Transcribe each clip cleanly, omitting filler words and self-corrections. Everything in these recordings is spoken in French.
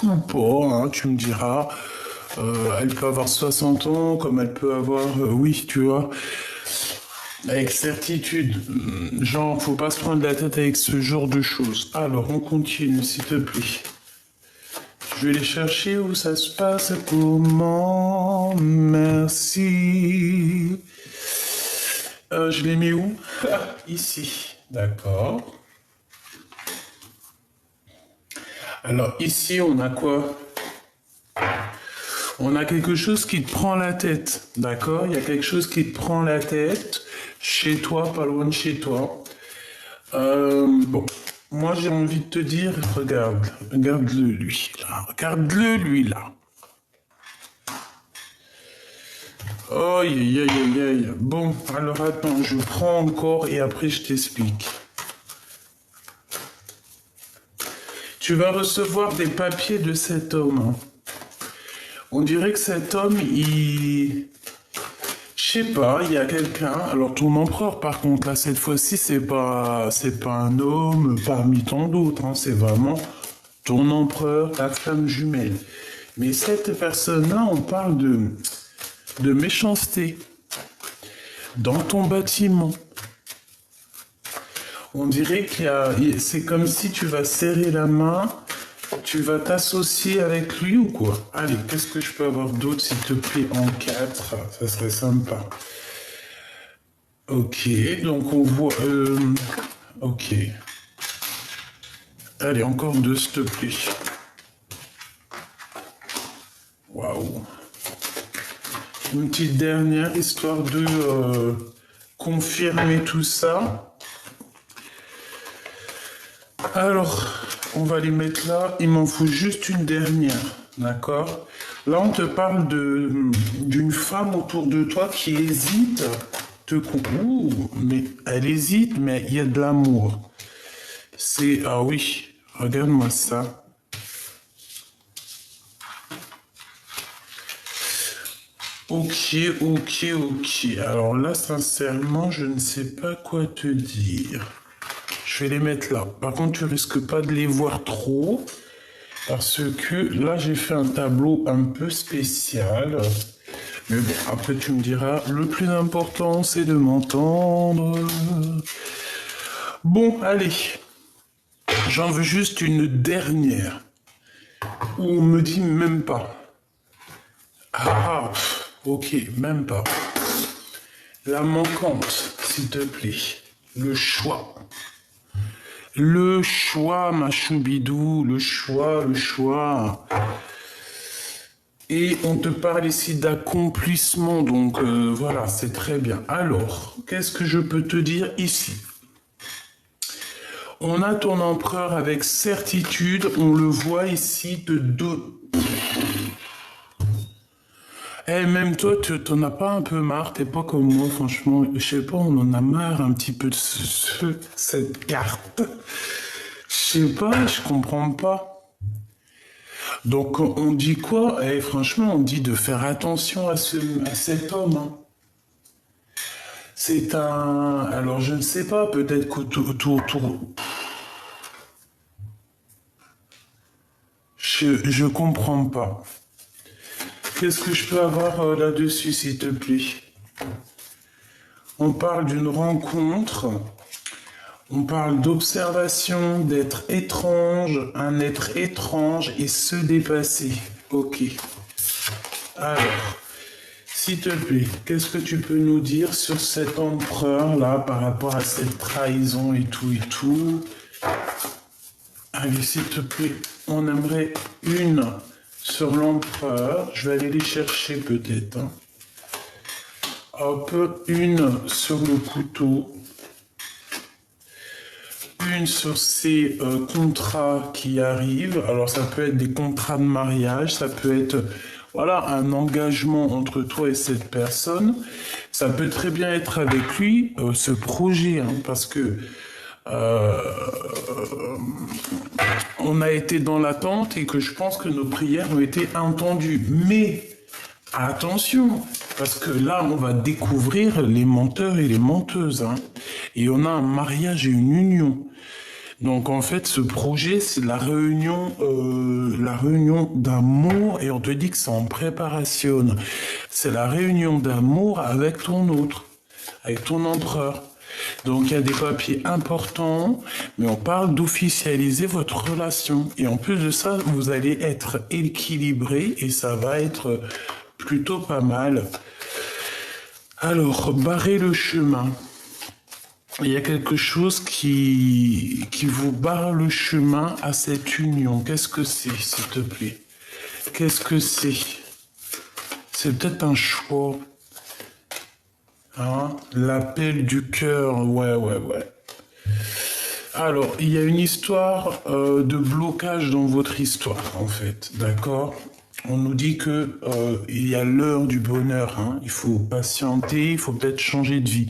ou pas, hein, tu me diras. Elle peut avoir 60 ans, comme elle peut avoir, oui, tu vois, avec certitude. Genre, faut pas se prendre la tête avec ce genre de choses. Alors, on continue, s'il te plaît. Je vais les chercher où ça se passe, comment, merci. Je les mets où? Ici, d'accord. Alors, ici, on a quoi? On a quelque chose qui te prend la tête, d'accord? Il y a quelque chose qui te prend la tête, chez toi, pas loin de chez toi. Bon, moi j'ai envie de te dire, regarde-le lui, là, regarde-le lui, là. Oh, aïe, aïe, aïe, aïe. Bon, alors attends, je prends encore et après je t'explique. Tu vas recevoir des papiers de cet homme, hein. On dirait que cet homme, je sais pas, il y a quelqu'un. Alors ton empereur, par contre, là, cette fois-ci, c'est pas un homme parmi tant d'autres, hein. C'est vraiment ton empereur, ta femme jumelle. Mais cette personne-là, on parle de méchanceté dans ton bâtiment. On dirait c'est comme si tu vas serrer la main. Tu vas t'associer avec lui ou quoi? Allez, qu'est-ce que je peux avoir d'autre, s'il te plaît, en 4? Ça serait sympa. Ok, donc on voit... ok. Allez, encore deux, s'il te plaît. Waouh. Une petite dernière, histoire de confirmer tout ça. Alors, on va les mettre là. Il m'en faut juste une dernière, d'accord? Là, on te parle d'une femme autour de toi qui hésite. Ouh, mais elle hésite, mais il y a de l'amour. Ah oui, regarde-moi ça. Ok, ok, ok. Alors là, sincèrement, je ne sais pas quoi te dire. Je vais les mettre là. Par contre, tu risques pas de les voir trop. Parce que là, j'ai fait un tableau un peu spécial. Mais bon, après, tu me diras, le plus important, c'est de m'entendre. Bon, allez. J'en veux juste une dernière. Où on me dit même pas. Ah, ok, même pas. La manquante, s'il te plaît. Le choix. Le choix, ma choubidou, le choix, le choix. Et on te parle ici d'accomplissement, donc voilà, c'est très bien. Alors, qu'est-ce que je peux te dire ici? On a ton empereur avec certitude, on le voit ici de deux. Eh, même toi, tu t'en as pas un peu marre, t'es pas comme moi, franchement. Je sais pas, on en a marre un petit peu de cette carte. Je sais pas, je comprends pas. Donc on dit quoi? Eh, franchement, on dit de faire attention à cet homme, hein. C'est un... Alors je ne sais pas, peut-être qu'autour... Je comprends pas. Qu'est-ce que je peux avoir là-dessus, s'il te plaît? On parle d'une rencontre, on parle d'observation, d'être étrange, un être étrange et se dépasser. Ok. Alors, s'il te plaît, qu'est-ce que tu peux nous dire sur cet empereur-là par rapport à cette trahison et tout et tout? Allez, s'il te plaît, on aimerait une sur l'empereur. Je vais aller les chercher peut-être, hein. Hop, une sur le couteau. Une sur ces contrats qui arrivent. Alors ça peut être des contrats de mariage, ça peut être voilà, un engagement entre toi et cette personne. Ça peut très bien être avec lui, ce projet, hein, parce que on a été dans l'attente et que je pense que nos prières ont été entendues. Mais attention, parce que là, on va découvrir les menteurs et les menteuses, hein. Et on a un mariage et une union. Donc en fait, ce projet, c'est la réunion d'amour, et on te dit que c'est en préparation. C'est la réunion d'amour avec ton autre, avec ton empereur. Donc il y a des papiers importants, mais on parle d'officialiser votre relation. Et en plus de ça, vous allez être équilibré et ça va être plutôt pas mal. Alors, barrer le chemin. Il y a quelque chose qui vous barre le chemin à cette union. Qu'est-ce que c'est, s'il te plaît? Qu'est-ce que c'est? C'est peut-être un choix. Hein? L'appel du cœur. Ouais, ouais, ouais. Alors, il y a une histoire de blocage dans votre histoire, en fait. D'accord? On nous dit que il y a l'heure du bonheur. Hein? Il faut patienter, il faut peut-être changer de vie.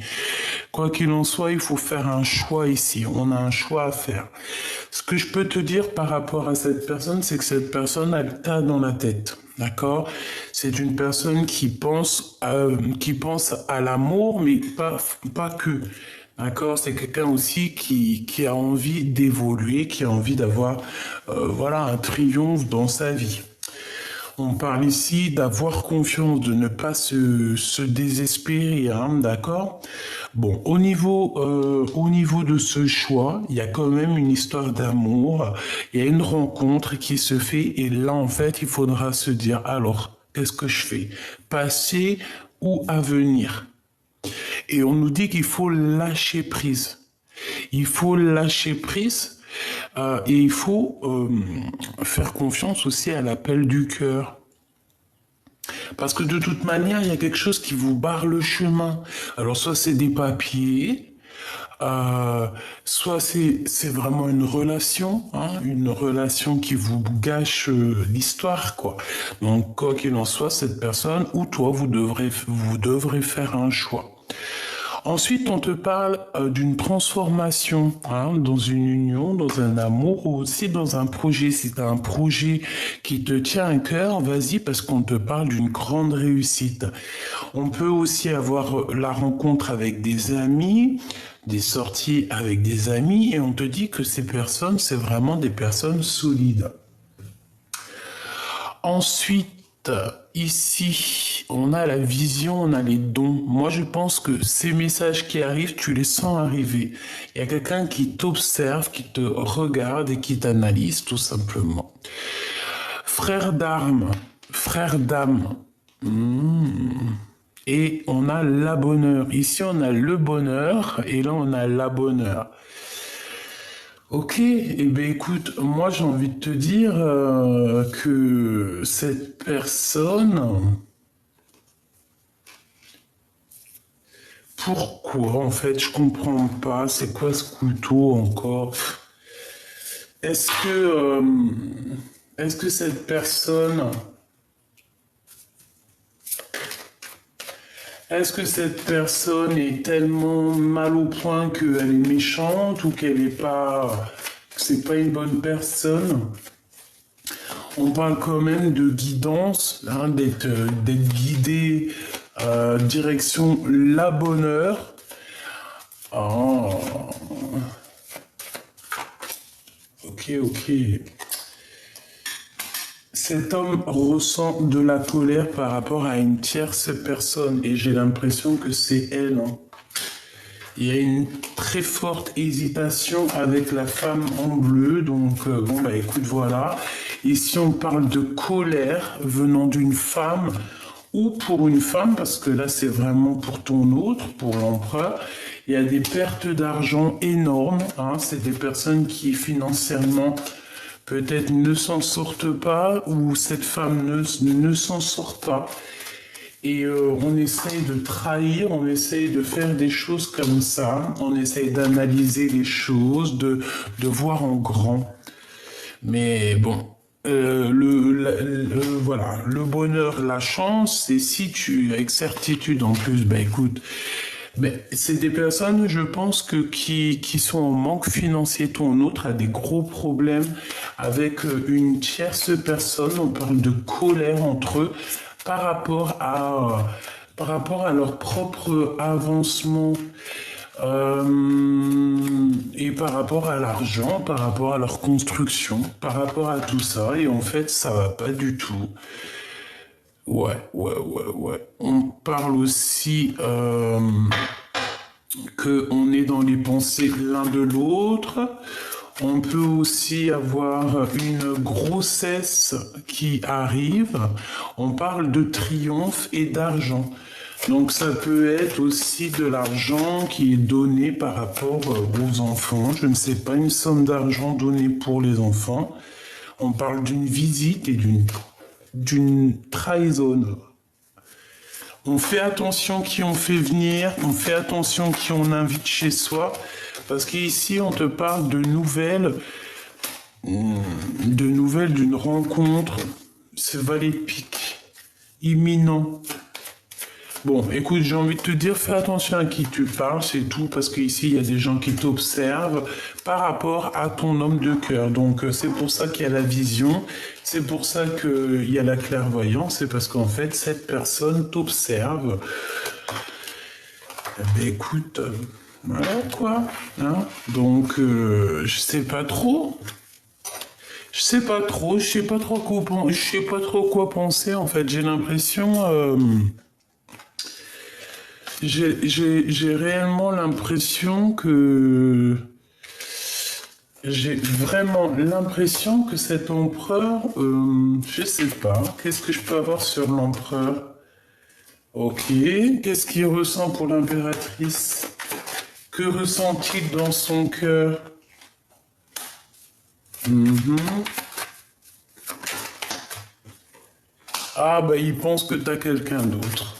Quoi qu'il en soit, il faut faire un choix ici. On a un choix à faire. Ce que je peux te dire par rapport à cette personne, c'est que cette personne a le tas dans la tête. D'accord? C'est une personne qui pense à l'amour, mais pas que. D'accord? C'est quelqu'un aussi qui a envie d'évoluer, qui a envie d'avoir voilà, un triomphe dans sa vie. On parle ici d'avoir confiance, de ne pas se désespérer, hein, d'accord? Bon, au niveau de ce choix, il y a quand même une histoire d'amour, il y a une rencontre qui se fait, et là, en fait, il faudra se dire, alors, qu'est-ce que je fais? Passé ou avenir? Et on nous dit qu'il faut lâcher prise. Il faut lâcher prise. Et il faut faire confiance aussi à l'appel du cœur. Parce que de toute manière, il y a quelque chose qui vous barre le chemin. Alors soit c'est des papiers, soit c'est vraiment une relation qui vous gâche l'histoire, quoi. Donc quoi qu'il en soit, cette personne ou toi, vous devrez faire un choix. Ensuite, on te parle d'une transformation dans une union, dans un amour ou aussi dans un projet. Si tu as un projet qui te tient à cœur, vas-y parce qu'on te parle d'une grande réussite. On peut aussi avoir la rencontre avec des amis, des sorties avec des amis et on te dit que ces personnes, c'est vraiment des personnes solides. Ensuite, ici, on a la vision, on a les dons. Moi, je pense que ces messages qui arrivent, tu les sens arriver. Il y a quelqu'un qui t'observe, qui te regarde et qui t'analyse, tout simplement. Frère d'armes, frère d'âme. Et on a la bonheur. Ici, on a le bonheur et là, on a la bonheur. Ok, eh bien écoute, moi j'ai envie de te dire que cette personne, pourquoi en fait, je comprends pas, c'est quoi ce couteau encore? Est-ce que, est-ce que cette personne, est-ce que cette personne est tellement mal au point qu'elle est méchante ou qu'elle est pas, que c'est pas une bonne personne? On parle quand même de guidance, hein, d'être guidé direction la bonheur. Oh. Ok, ok. Cet homme ressent de la colère par rapport à une tierce personne et j'ai l'impression que c'est elle. Hein. Il y a une très forte hésitation avec la femme en bleu, donc bon bah écoute voilà. Ici on parle de colère venant d'une femme ou pour une femme, parce que là c'est vraiment pour ton autre, pour l'empereur. Il y a des pertes d'argent énormes, hein. C'est des personnes qui financièrement peut-être ne s'en sortent pas ou cette femme ne s'en sort pas. Et on essaye de trahir, on essaye de faire des choses comme ça, on essaye d'analyser les choses, de voir en grand. Mais bon, voilà, le bonheur, la chance, c'est si tu, avec certitude en plus, ben écoute, ben, c'est des personnes, je pense, qui sont en manque financier. Ton autre a des gros problèmes avec une tierce personne. On parle de colère entre eux par rapport à leur propre avancement. Et par rapport à l'argent, par rapport à leur construction, par rapport à tout ça, et en fait, ça va pas du tout. Ouais. On parle aussi que on est dans les pensées l'un de l'autre. On peut aussi avoir une grossesse qui arrive. On parle de triomphe et d'argent. Donc ça peut être aussi de l'argent qui est donné par rapport aux enfants. Je ne sais pas, une somme d'argent donnée pour les enfants. On parle d'une visite et d'une trahison. On fait attention qui on fait venir, on fait attention qui on invite chez soi, parce qu'ici on te parle de nouvelles d'une rencontre, ce valet de pique, imminent. Bon, écoute, j'ai envie de te dire, fais attention à qui tu parles, c'est tout, parce qu'ici, il y a des gens qui t'observent par rapport à ton homme de cœur. Donc, c'est pour ça qu'il y a la vision, c'est pour ça qu'il y a la clairvoyance, c'est parce qu'en fait, cette personne t'observe. Eh ben, écoute, voilà quoi. Hein. Donc, je sais pas trop. Je sais pas trop quoi penser, en fait. J'ai l'impression... J'ai réellement l'impression que... J'ai vraiment l'impression que cet empereur... je sais pas. Qu'est-ce que je peux avoir sur l'empereur? Ok. Qu'est-ce qu'il ressent pour l'impératrice? Que ressent-il dans son cœur? Ah, bah, il pense que t'as quelqu'un d'autre.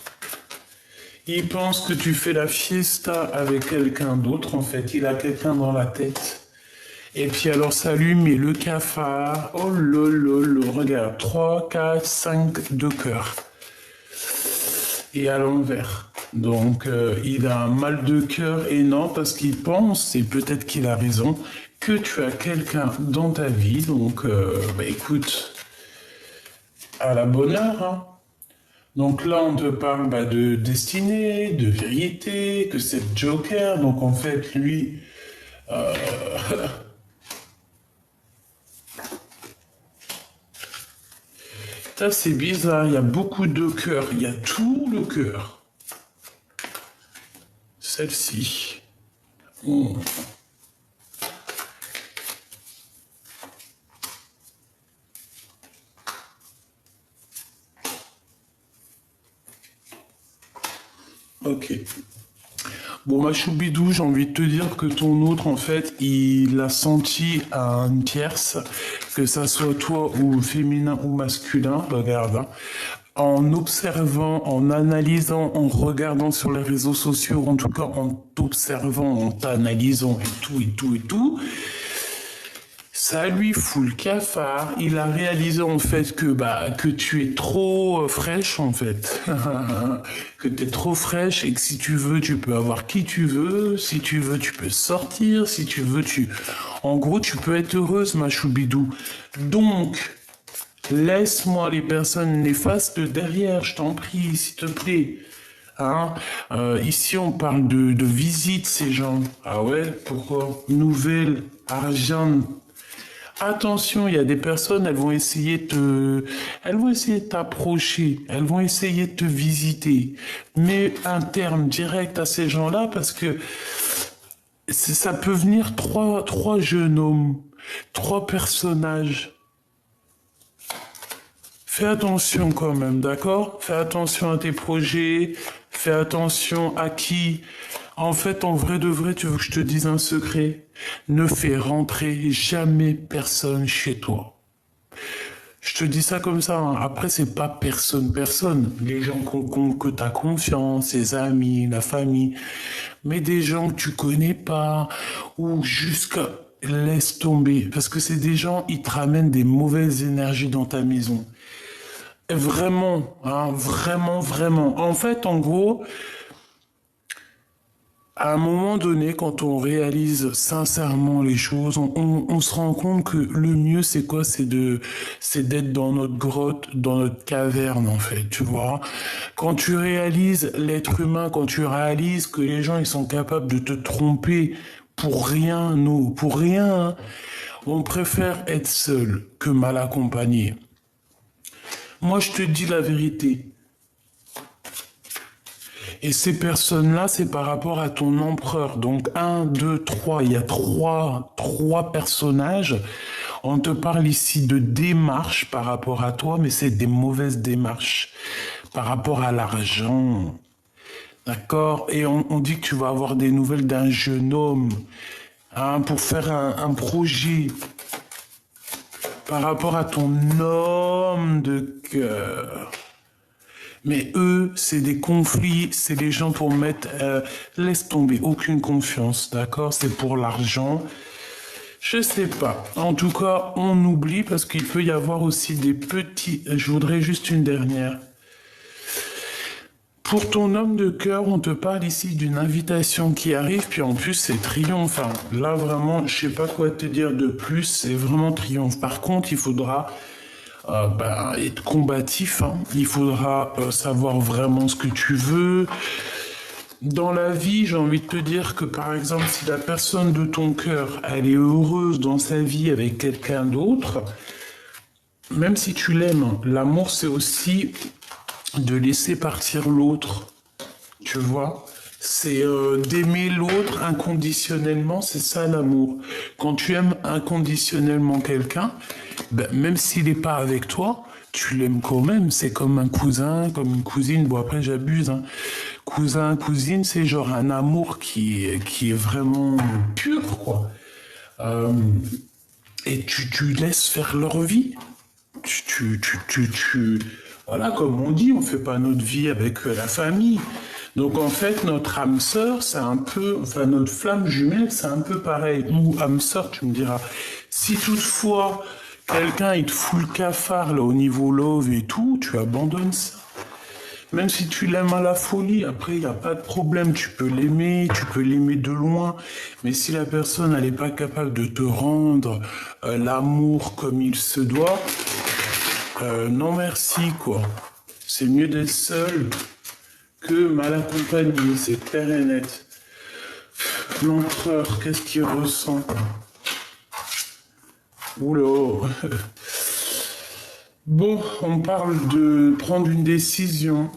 Il pense que tu fais la fiesta avec quelqu'un d'autre, en fait. Il a quelqu'un dans la tête. Et puis alors ça lui met le cafard. Oh lolo, regarde. 3, 4, 5 de cœur. Et à l'envers. Donc il a un mal de cœur énorme parce qu'il pense, et peut-être qu'il a raison, que tu as quelqu'un dans ta vie. Donc bah écoute, à la bonne heure, hein. Donc là, on te parle de destinée, de vérité, que c'est le Joker. Donc en fait, lui... Ça, c'est bizarre. Il y a beaucoup de cœur. Il y a tout le cœur. Celle-ci. Oh. Ok. Bon, ma choubidou, j'ai envie de te dire que ton autre, en fait, il a senti à une tierce, que ça soit toi ou féminin ou masculin, regarde, hein, en observant, en analysant, en regardant sur les réseaux sociaux, en tout cas en t'observant, en t'analysant et tout, ça lui fout le cafard. Il a réalisé en fait que tu es trop fraîche en fait. Que tu es trop fraîche et que si tu veux, tu peux avoir qui tu veux. Si tu veux, tu peux sortir. Si tu veux, En gros, tu peux être heureuse, ma choubidou. Donc, laisse-moi les personnes néfastes derrière, je t'en prie, s'il te plaît. Hein ici, on parle de visite, ces gens. Ah ouais, pourquoi? Nouvelle, argent. Attention, il y a des personnes, elles vont essayer de t'approcher, elles vont essayer de te visiter. Mais un terme direct à ces gens-là, parce que ça peut venir trois jeunes hommes, 3 personnages. Fais attention quand même, d'accord? Fais attention à tes projets, fais attention à qui. En fait, en vrai de vrai, tu veux que je te dise un secret? Ne fais rentrer jamais personne chez toi. Je te dis ça comme ça, hein. Après, c'est pas personne. Les gens que t'as confiance, les amis, la famille. Mais des gens que tu connais pas, ou jusqu'à... Laisse tomber. Parce que c'est des gens, ils te ramènent des mauvaises énergies dans ta maison. Vraiment, hein, vraiment. En fait, en gros, À un moment donné, quand on réalise sincèrement les choses, on se rend compte que le mieux, c'est quoi? C'est d'être dans notre grotte, dans notre caverne, en fait, tu vois. Quand tu réalises l'être humain, quand tu réalises que les gens, ils sont capables de te tromper pour rien, nous, pour rien, hein, on préfère être seul que mal accompagné. Moi, je te dis la vérité. Et ces personnes-là, c'est par rapport à ton empereur. Donc, un, deux, trois. Il y a trois personnages. On te parle ici de démarches par rapport à toi, mais c'est des mauvaises démarches par rapport à l'argent. D'accord? Et on dit que tu vas avoir des nouvelles d'un jeune homme, hein, pour faire un projet par rapport à ton homme de cœur. Mais eux, c'est des conflits, c'est des gens pour mettre... laisse tomber, aucune confiance, d'accord? C'est pour l'argent. Je sais pas. En tout cas, on oublie parce qu'il peut y avoir aussi des petits... Je voudrais juste une dernière. Pour ton homme de cœur, on te parle ici d'une invitation qui arrive, puis en plus c'est triomphe. Hein. Là vraiment, je sais pas quoi te dire de plus, c'est vraiment triomphe. Par contre, il faudra être combatif, hein. Il faudra savoir vraiment ce que tu veux. Dans la vie, j'ai envie de te dire que par exemple, si la personne de ton cœur, elle est heureuse dans sa vie avec quelqu'un d'autre, même si tu l'aimes, l'amour c'est aussi de laisser partir l'autre, tu vois. C'est d'aimer l'autre inconditionnellement, c'est ça l'amour. Quand tu aimes inconditionnellement quelqu'un, ben, même s'il n'est pas avec toi, tu l'aimes quand même. C'est comme un cousin, comme une cousine. Bon, après, j'abuse. Hein. Cousin, cousine, c'est genre un amour qui est vraiment pur, quoi. Et tu laisses faire leur vie. Voilà, comme on dit, on fait pas notre vie avec la famille. Donc en fait, notre âme sœur, c'est un peu, enfin notre flamme jumelle, c'est un peu pareil. Ou âme sœur, tu me diras. Si toutefois quelqu'un il te fout le cafard là au niveau love et tout, tu abandonnes ça. Même si tu l'aimes à la folie, après il n'y a pas de problème, tu peux l'aimer de loin. Mais si la personne elle n'est pas capable de te rendre l'amour comme il se doit, non merci quoi. C'est mieux d'être seul que mal accompagné, c'est clair et net. L'empereur, qu'est-ce qu'il ressent? Oula. Bon, on parle de prendre une décision.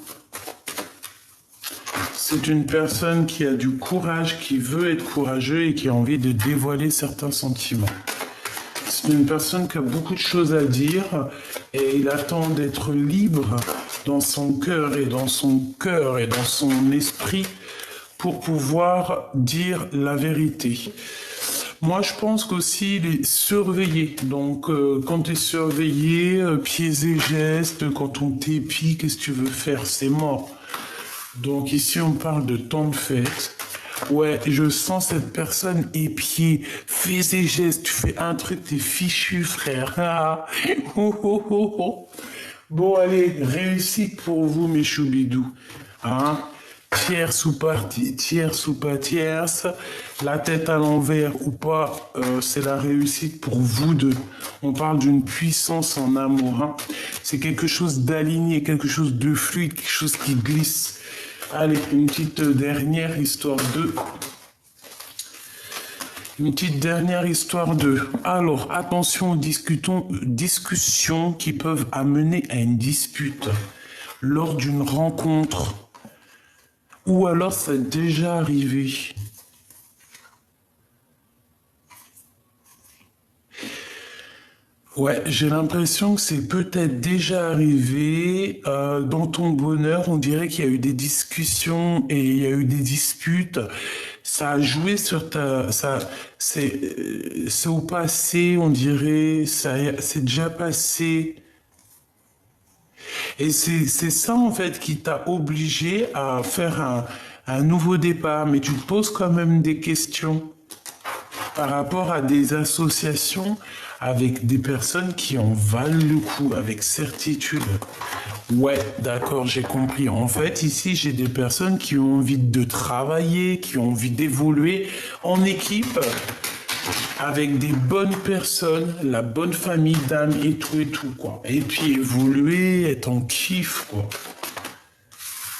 C'est une personne qui a du courage, qui veut être courageux et qui a envie de dévoiler certains sentiments. C'est une personne qui a beaucoup de choses à dire et il attend d'être libre dans son cœur et dans son esprit pour pouvoir dire la vérité. Moi, je pense qu'aussi, il est surveillé. Donc, quand tu es surveillé, pieds et gestes, quand on t'épie, qu'est-ce que tu veux faire? C'est mort. Donc, ici, on parle de temps de fête. Ouais, je sens cette personne épiée. Fais ses gestes, tu fais un truc, t'es fichu, frère. Ah. Oh, oh, oh, oh. Bon, allez, réussite pour vous, mes choubidous. Hein? Tierce ou pas tierce, la tête à l'envers ou pas, c'est la réussite pour vous deux. On parle d'une puissance en amour. Hein? C'est quelque chose d'aligné, quelque chose de fluide, quelque chose qui glisse. Allez, une petite dernière histoire de... Une petite dernière histoire de... Alors, attention aux discussions qui peuvent amener à une dispute lors d'une rencontre. Ou alors, ça est déjà arrivé. Ouais, j'ai l'impression que c'est peut-être déjà arrivé. Dans ton bonheur, on dirait qu'il y a eu des discussions et il y a eu des disputes. Ça a joué sur c'est au passé, on dirait. C'est déjà passé. Et c'est ça, en fait, qui t'a obligé à faire un nouveau départ. Mais tu te poses quand même des questions par rapport à des associations avec des personnes qui en valent le coup, avec certitude. Ouais, d'accord, j'ai compris. En fait, ici, j'ai des personnes qui ont envie de travailler, qui ont envie d'évoluer en équipe, avec des bonnes personnes, la bonne famille d'âme et tout, quoi. Et puis évoluer, être en kiff, quoi.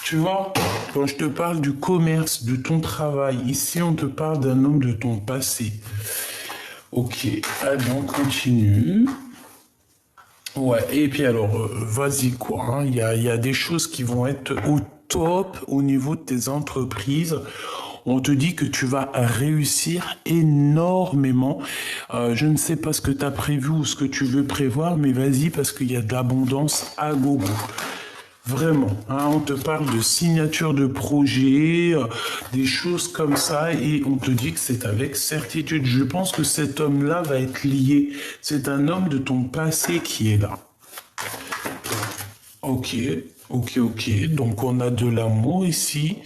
Tu vois, quand je te parle du commerce, de ton travail, ici, on te parle d'un homme de ton passé. Ok, allez, on continue. Ouais, et puis alors, vas-y quoi, hein, il y a des choses qui vont être au top au niveau de tes entreprises. On te dit que tu vas réussir énormément. Je ne sais pas ce que tu as prévu ou ce que tu veux prévoir, mais vas-y parce qu'il y a de l'abondance à gogo. Vraiment, hein, on te parle de signature de projet, des choses comme ça, et on te dit que c'est avec certitude. Je pense que cet homme-là va être lié. C'est un homme de ton passé qui est là. Ok, ok. Donc on a de l'amour ici.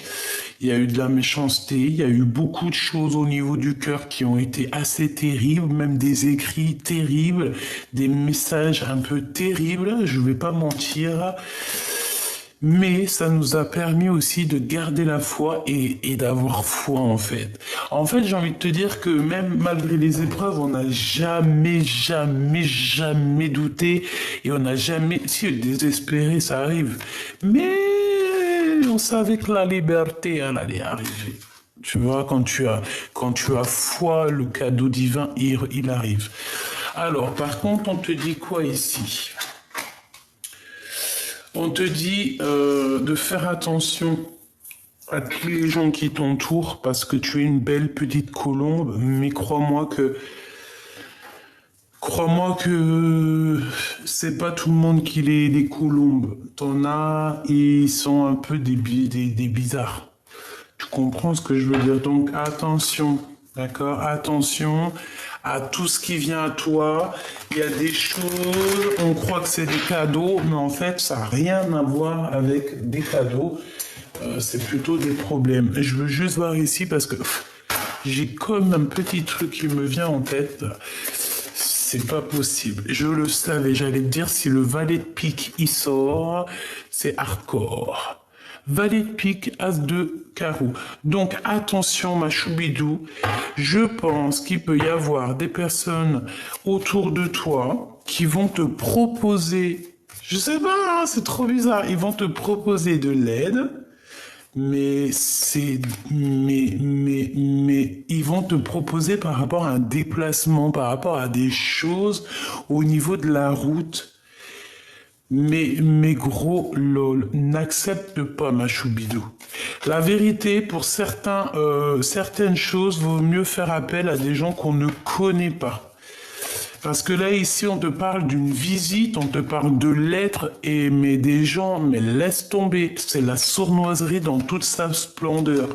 Il y a eu de la méchanceté, il y a eu beaucoup de choses au niveau du cœur qui ont été assez terribles, même des écrits terribles, des messages un peu terribles, je vais pas mentir. Mais ça nous a permis aussi de garder la foi et d'avoir foi en fait. En fait, j'ai envie de te dire que même malgré les épreuves, on n'a jamais douté et on n'a jamais, si désespéré, ça arrive. Mais on savait que la liberté, elle allait arriver. Tu vois, quand tu as foi, le cadeau divin, il arrive. Alors, par contre, on te dit quoi ici? On te dit de faire attention à tous les gens qui t'entourent parce que tu es une belle petite colombe, mais crois-moi que c'est pas tout le monde qui est des colombes. T'en as, ils sont un peu des bizarres. Tu comprends ce que je veux dire? Donc attention, d'accord? Attention à tout ce qui vient à toi. Il y a des choses, on croit que c'est des cadeaux, mais en fait, ça n'a rien à voir avec des cadeaux. C'est plutôt des problèmes. Je veux juste voir ici parce que j'ai comme un petit truc qui me vient en tête. C'est pas possible. Je le savais, j'allais te dire si le valet de pique il sort, c'est hardcore. Valet de pique, as de carreau. Donc attention ma choubidou, je pense qu'il peut y avoir des personnes autour de toi qui vont te proposer, je sais pas, hein, c'est trop bizarre, ils vont te proposer de l'aide, mais ils vont te proposer par rapport à un déplacement, par rapport à des choses au niveau de la route. Mais gros, lol, n'accepte pas ma choubidou. La vérité, pour certaines choses, vaut mieux faire appel à des gens qu'on ne connaît pas. Parce que là, ici, on te parle d'une visite, on te parle de lettres, mais des gens, mais laisse tomber. C'est la sournoiserie dans toute sa splendeur.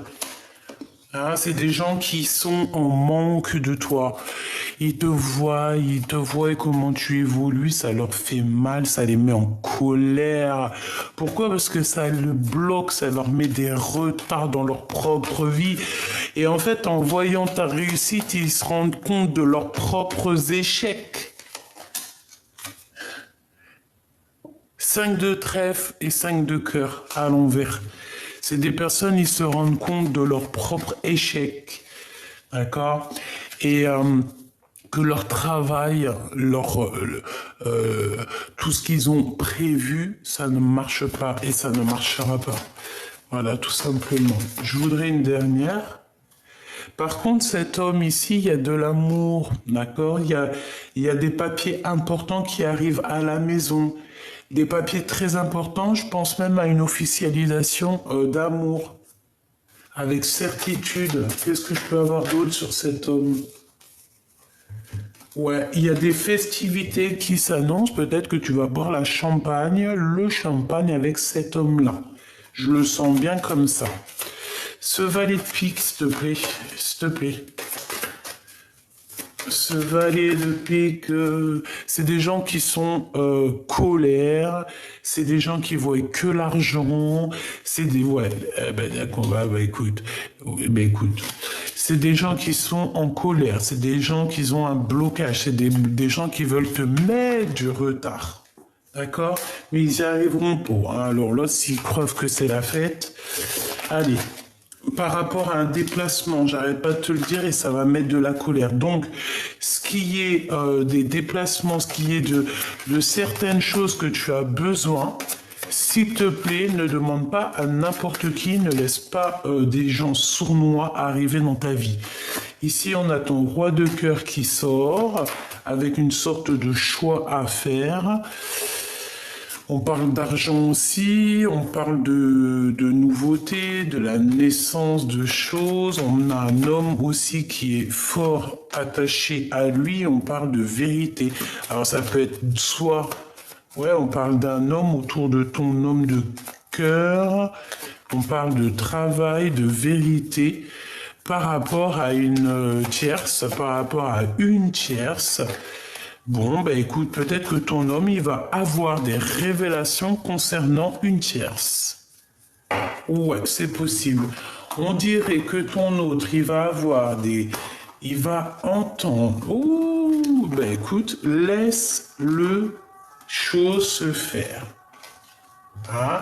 Hein, c'est des gens qui sont en manque de toi. Ils te voient et comment tu évolues, ça leur fait mal, ça les met en colère. Pourquoi? Parce que ça le bloque, ça leur met des retards dans leur propre vie. Et en fait, en voyant ta réussite, ils se rendent compte de leurs propres échecs. 5 de trèfle et 5 de cœur à l'envers. C'est des personnes, ils se rendent compte de leur propre échec. D'accord? Et que leur travail, tout ce qu'ils ont prévu, ça ne marche pas et ça ne marchera pas. Voilà, tout simplement. Je voudrais une dernière. Par contre, cet homme ici, il y a de l'amour, d'accord? Il y a des papiers importants qui arrivent à la maison. Des papiers très importants, je pense même à une officialisation d'amour. Avec certitude. Qu'est-ce que je peux avoir d'autre sur cet homme? Ouais, il y a des festivités qui s'annoncent. Peut-être que tu vas boire le champagne avec cet homme-là. Je le sens bien comme ça. Ce valet de pique, s'il te plaît. S'il te plaît. Ce valet de pique, c'est des gens qui sont colères, c'est des gens qui voient que l'argent, c'est des... Ouais, d'accord, écoute, c'est des gens qui sont en colère, c'est des gens qui ont un blocage, c'est des gens qui veulent te mettre du retard. D'accord? Mais ils y arriveront pas, hein. Alors là, s'ils croient que c'est la fête, allez. Par rapport à un déplacement, j'arrête pas de te le dire et ça va mettre de la colère. Donc, ce qui est des déplacements, ce qui est de certaines choses que tu as besoin, s'il te plaît, ne demande pas à n'importe qui, ne laisse pas des gens sournois arriver dans ta vie. Ici, on a ton roi de cœur qui sort avec une sorte de choix à faire. On parle d'argent aussi, on parle de nouveautés, de la naissance de choses. On a un homme aussi qui est fort attaché à lui. On parle de vérité. Alors ça peut être soit, ouais, on parle d'un homme autour de ton homme de cœur. On parle de travail, de vérité par rapport à une tierce, par rapport à une tierce. Bon, bah écoute, peut-être que ton homme, il va avoir des révélations concernant une tierce. Ouais, c'est possible. On dirait que ton autre, il va avoir des... Il va entendre. Ouh, bah écoute, laisse le chose se faire. Hein?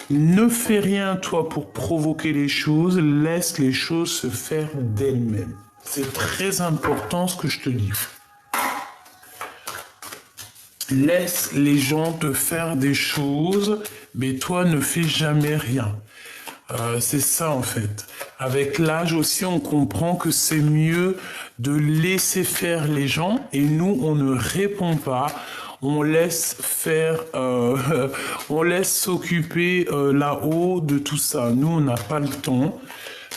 Ne fais rien, toi, pour provoquer les choses. Laisse les choses se faire d'elles-mêmes. C'est très important ce que je te dis. Laisse les gens te faire des choses, mais toi ne fais jamais rien. C'est ça en fait. Avec l'âge aussi, on comprend que c'est mieux de laisser faire les gens et nous, on ne répond pas. On laisse faire, on laisse s'occuper là-haut de tout ça. Nous, on n'a pas le temps.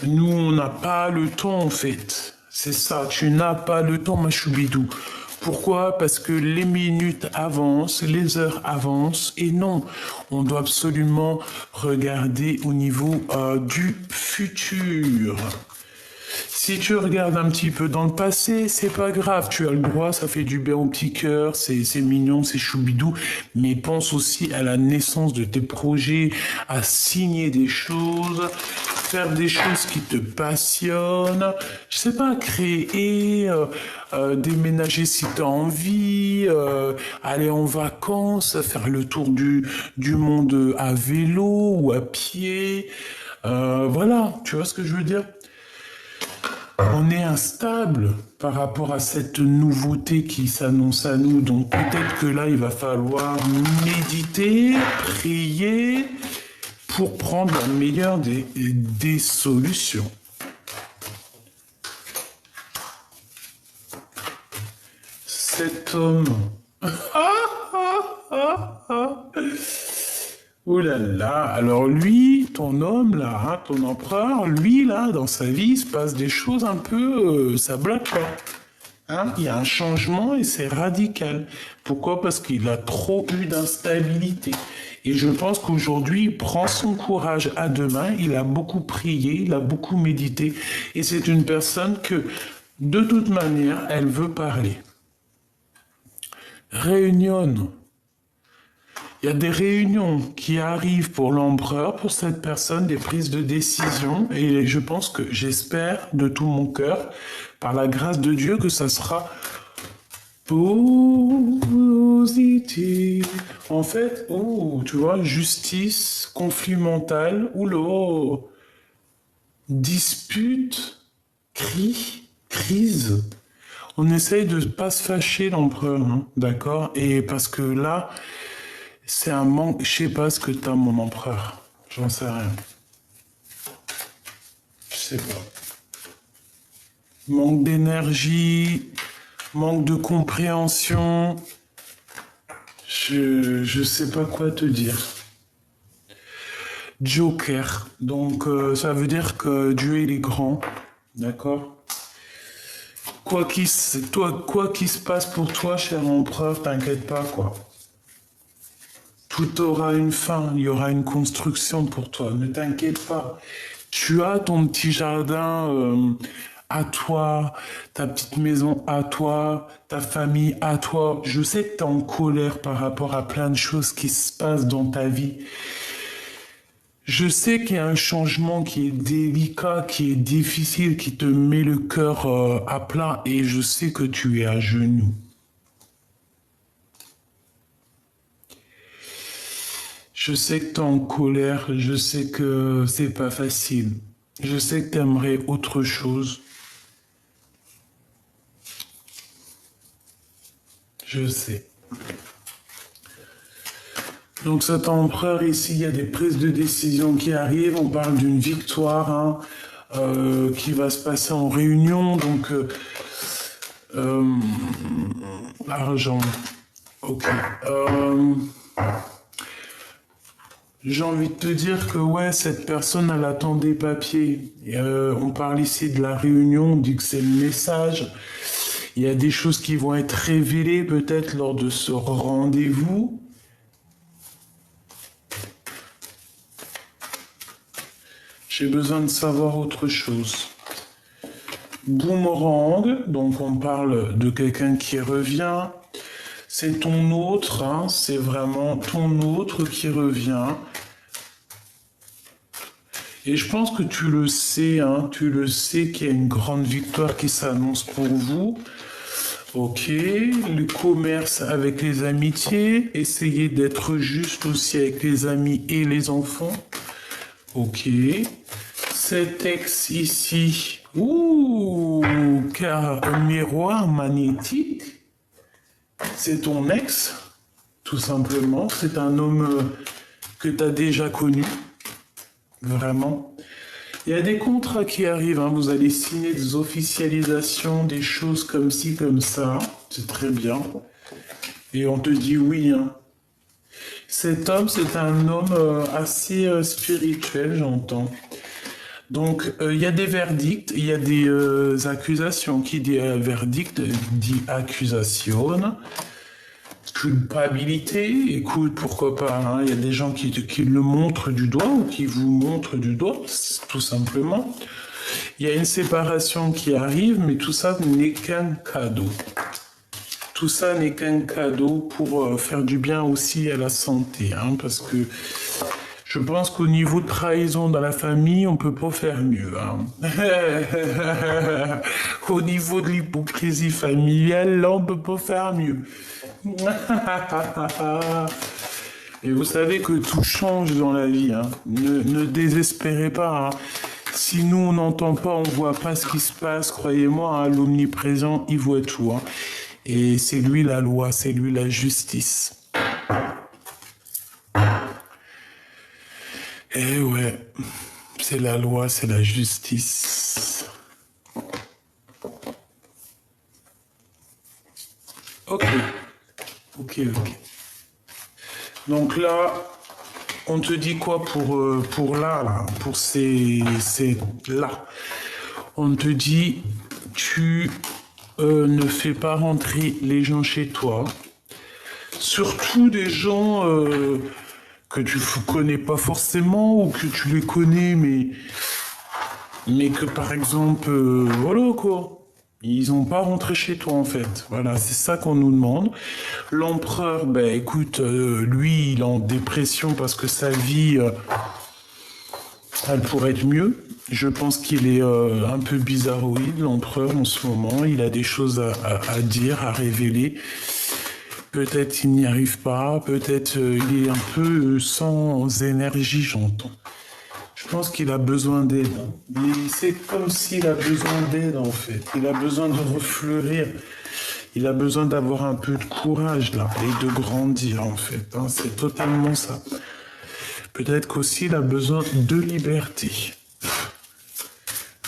Nous, on n'a pas le temps en fait. C'est ça, tu n'as pas le temps, ma choubidou. Pourquoi? Parce que les minutes avancent, les heures avancent, et non, on doit absolument regarder au niveau du futur. Si tu regardes un petit peu dans le passé, c'est pas grave, tu as le droit, ça fait du bien au petit cœur, c'est mignon, c'est choubidou, mais pense aussi à la naissance de tes projets, à signer des choses, faire des choses qui te passionnent, je sais pas, créer, déménager si tu as envie, aller en vacances, faire le tour du monde à vélo ou à pied, voilà, tu vois ce que je veux dire? On est instable par rapport à cette nouveauté qui s'annonce à nous. Donc peut-être que là, il va falloir méditer, prier pour prendre la meilleure des solutions. Cet homme... Oh là là, alors lui, ton homme là, hein, ton empereur, lui là, dans sa vie, il se passe des choses un peu, ça bloque pas. Hein, il y a un changement et c'est radical. Pourquoi? Parce qu'il a trop eu d'instabilité. Et je pense qu'aujourd'hui, il prend son courage à deux mains, il a beaucoup prié, il a beaucoup médité. Et c'est une personne que, de toute manière, elle veut parler. Réunion. Il y a des réunions qui arrivent pour l'empereur, pour cette personne, des prises de décision, et je pense que, j'espère de tout mon cœur, par la grâce de Dieu, que ça sera positif. En fait, oh, tu vois, justice, conflit mental, oulô, dispute, crise. On essaye de ne pas se fâcher l'empereur, hein, d'accord? Et parce que là, c'est un manque, je sais pas ce que t'as, mon empereur. J'en sais rien. Je sais pas. Manque d'énergie, manque de compréhension. Je sais pas quoi te dire. Joker. Donc, ça veut dire que Dieu, il est grand. D'accord? Quoi qu'il se passe pour toi, cher empereur, t'inquiète pas, quoi. Tout aura une fin, il y aura une construction pour toi, ne t'inquiète pas. Tu as ton petit jardin à toi, ta petite maison à toi, ta famille à toi. Je sais que tu es en colère par rapport à plein de choses qui se passent dans ta vie. Je sais qu'il y a un changement qui est délicat, qui est difficile, qui te met le cœur à plat et je sais que tu es à genoux. Je sais que t'es en colère, je sais que c'est pas facile. Je sais que t'aimerais autre chose. Je sais. Donc cet empereur ici, il y a des prises de décision qui arrivent. On parle d'une victoire hein, qui va se passer en réunion. Donc euh, argent. Ok. J'ai envie de te dire que ouais, cette personne, elle attend des papiers. On parle ici de la réunion, on dit que c'est le message. Il y a des choses qui vont être révélées peut-être lors de ce rendez-vous. J'ai besoin de savoir autre chose. Boomerang, donc on parle de quelqu'un qui revient. C'est ton autre, hein, c'est vraiment ton autre qui revient. Et je pense que tu le sais, hein, qu'il y a une grande victoire qui s'annonce pour vous. Ok, le commerce avec les amitiés, essayez d'être juste aussi avec les amis et les enfants. Ok, cet ex ici, ouh, car un miroir magnétique, c'est ton ex, tout simplement. C'est un homme que tu as déjà connu, vraiment. Il y a des contrats qui arrivent, hein. Vous allez signer des officialisations, des choses comme ci, comme ça. C'est très bien. Et on te dit oui. Hein. Cet homme, c'est un homme assez spirituel, j'entends. Donc, il y a des verdicts, il y a des accusations. Qui dit verdict dit accusation. Culpabilité, écoute, pourquoi pas, hein. Il y a des gens qui le montrent du doigt ou qui vous montrent du doigt, tout simplement. Il y a une séparation qui arrive, mais tout ça n'est qu'un cadeau. Tout ça n'est qu'un cadeau pour faire du bien aussi à la santé, hein, parce que je pense qu'au niveau de trahison dans la famille, on peut pas faire mieux. Hein. Au niveau de l'hypocrisie familiale, là, on peut pas faire mieux. Et vous savez que tout change dans la vie. Hein. Ne désespérez pas. Hein. Si nous, on n'entend pas, on voit pas ce qui se passe, croyez-moi, hein, l'omniprésent, il voit tout. Hein. Et c'est lui la loi, c'est lui la justice. Eh ouais, c'est la loi, c'est la justice. Ok. Donc là, on te dit quoi pour là, pour ces là. On te dit, tu ne fais pas rentrer les gens chez toi. Surtout des gens que tu connais pas forcément ou que tu les connais, mais que par exemple, voilà quoi. Ils n'ont pas rentré chez toi en fait. Voilà, c'est ça qu'on nous demande. L'empereur, ben écoute, lui, il est en dépression parce que sa vie, elle pourrait être mieux. Je pense qu'il est un peu bizarroïde, l'empereur en ce moment. Il a des choses à dire, à révéler. Peut-être il n'y arrive pas, peut-être il est un peu sans énergie, j'entends. Je pense qu'il a besoin d'aide. Mais c'est comme s'il a besoin d'aide, en fait. Il a besoin de refleurir. Il a besoin d'avoir un peu de courage, là, et de grandir, en fait. Hein. C'est totalement ça. Peut-être qu'aussi, il a besoin de liberté.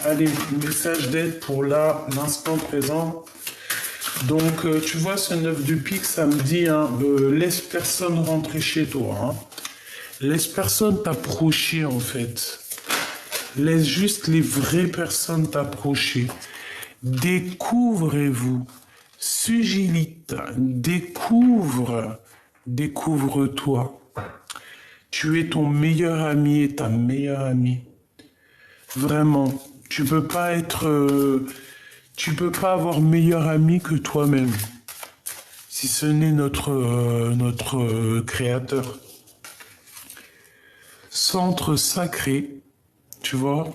Allez, message d'aide pour là, l'instant présent. Donc, tu vois, ce 9 de pique, ça me dit, hein, laisse personne rentrer chez toi. Hein. Laisse personne t'approcher, en fait. Laisse juste les vraies personnes t'approcher. Découvrez-vous. Sugilite. Découvre-toi. Tu es ton meilleur ami et ta meilleure amie. Vraiment. Tu peux pas avoir meilleur ami que toi-même. Si ce n'est notre créateur. Centre sacré, tu vois,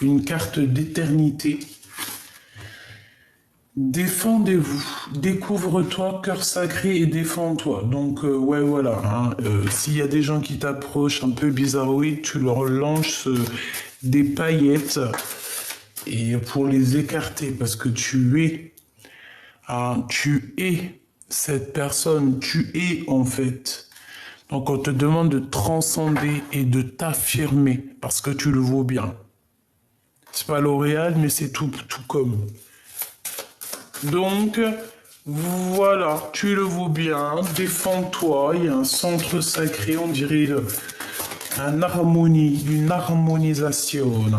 une carte d'éternité. Défendez-vous, découvre-toi, cœur sacré et défends-toi. Donc, ouais, voilà. Hein, s'il y a des gens qui t'approchent un peu bizarroïdes, tu leur lances des paillettes et pour les écarter, parce que tu es cette personne, tu es en fait. Donc, on te demande de transcender et de t'affirmer, parce que tu le vaux bien. C'est pas L'Oréal, mais c'est tout comme. Donc, voilà, tu le vaux bien, défends-toi, il y a un centre sacré, on dirait une harmonisation.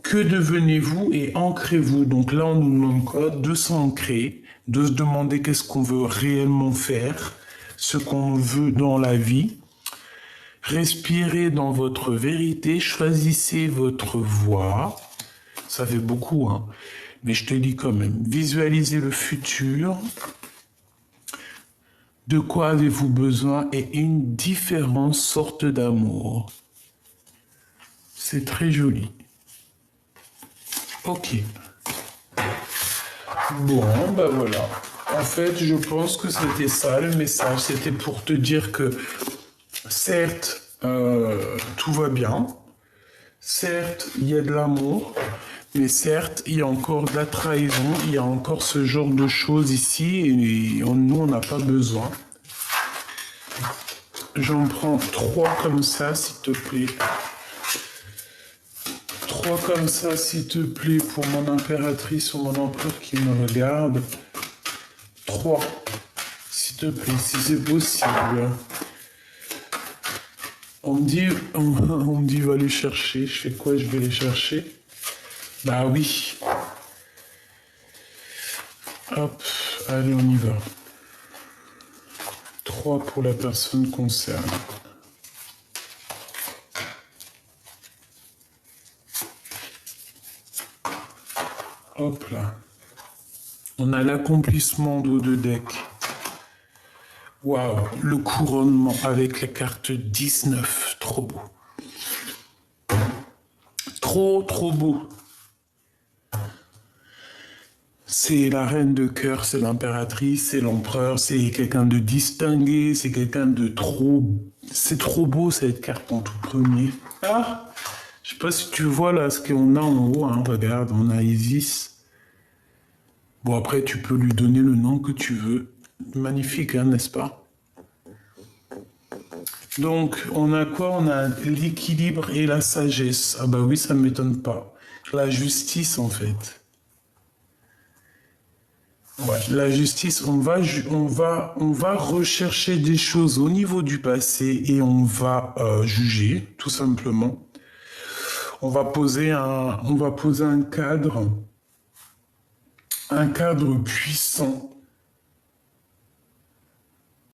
Que devenez-vous et ancrez-vous? Donc là, on nous demande quoi? De s'ancrer, de se demander qu'est-ce qu'on veut réellement faire, ce qu'on veut dans la vie. Respirez dans votre vérité, choisissez votre voie. Ça fait beaucoup, hein. Mais je te dis quand même, visualisez le futur. De quoi avez-vous besoin et une différente sorte d'amour. C'est très joli. Ok. Bon, ben voilà. En fait, je pense que c'était ça le message. C'était pour te dire que, certes, tout va bien. Certes, il y a de l'amour. Mais certes, il y a encore de la trahison, il y a encore ce genre de choses ici, et nous, on n'a pas besoin. J'en prends 3 comme ça, s'il te plaît. 3 comme ça, s'il te plaît, pour mon impératrice ou mon empereur qui me regarde. 3, s'il te plaît, si c'est possible. On me dit, va les chercher. Je fais quoi? Je vais les chercher. Bah oui. Hop, allez, on y va. 3 pour la personne concernée. Hop là. On a l'accomplissement d'eau de deck. Waouh, le couronnement avec la carte 19. Trop beau. Trop beau. C'est la reine de cœur, c'est l'impératrice, c'est l'empereur, c'est quelqu'un de distingué, c'est quelqu'un de trop... C'est trop beau cette carte en tout premier. Ah, je sais pas si tu vois là ce qu'on a en haut, hein, regarde, on a Isis. Bon après tu peux lui donner le nom que tu veux. Magnifique, hein, n'est-ce pas? Donc on a quoi? On a l'équilibre et la sagesse. Ah bah oui, ça ne m'étonne pas. La justice en fait. Ouais, la justice, on va rechercher des choses au niveau du passé et on va juger, tout simplement. On va poser un cadre puissant